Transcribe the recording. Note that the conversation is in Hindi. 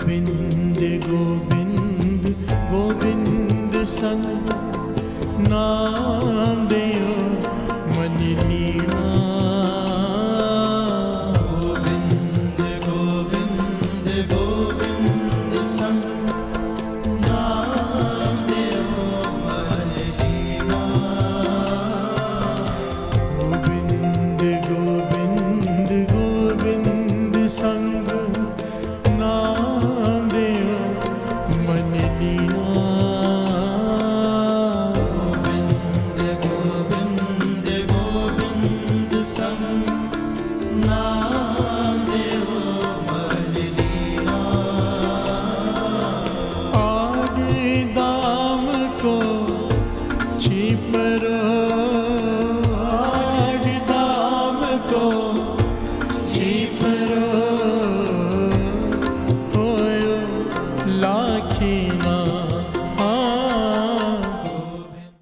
गोविंद गोविंद गोविंद संग नाम देयो मन लीना। गोविंद गोविंद गोविंद संग नाम देयो मन लीना। गोविंद गोविंद गोविंद संग नाम देयो मन लीना। ला